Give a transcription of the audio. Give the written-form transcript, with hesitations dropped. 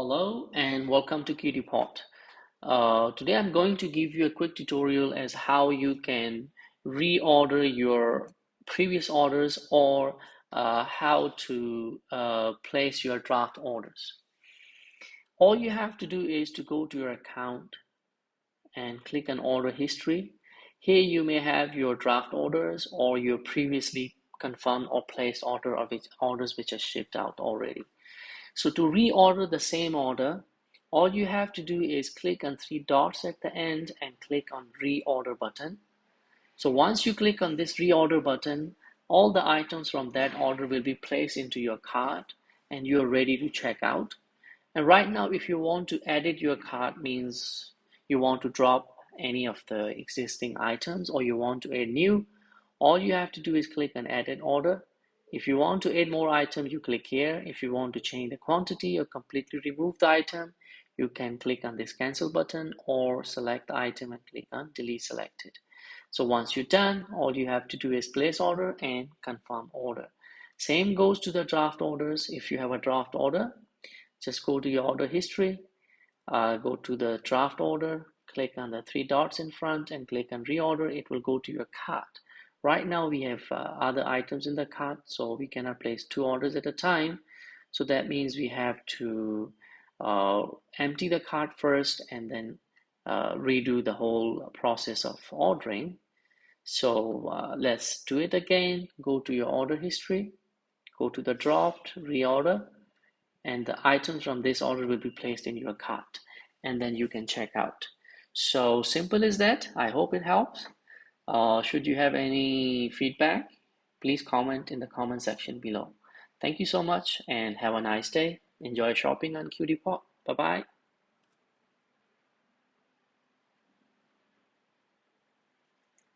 Hello and welcome to Q-depot. Today I'm going to give you a quick tutorial as how you can reorder your previous orders or how to place your draft orders. All you have to do is to go to your account and click on order history. Here you may have your draft orders or your previously confirmed or placed orders which are shipped out already. So to reorder the same order, all you have to do is click on three dots at the end and click on reorder button. So once you click on this reorder button, all the items from that order will be placed into your cart and you're ready to check out. And right now, if you want to edit your cart, means you want to drop any of the existing items or you want to add new, all you have to do is click on edit order. If you want to add more items, you click here. If you want to change the quantity or completely remove the item, you can click on this cancel button or select the item and click on delete selected. So once you're done, all you have to do is place order and confirm order. Same goes to the draft orders. If you have a draft order, just go to your order history, go to the draft order, click on the three dots in front and click on reorder. It will go to your cart. Right now we have other items in the cart, so we cannot place two orders at a time. So that means we have to empty the cart first and then redo the whole process of ordering. So let's do it again. Go to your order history, go to the draft, reorder, and the items from this order will be placed in your cart and then you can check out. So simple as that. I hope it helps. Should you have any feedback, please comment in the comment section below. Thank you so much and have a nice day. Enjoy shopping on Q-depot. Bye bye.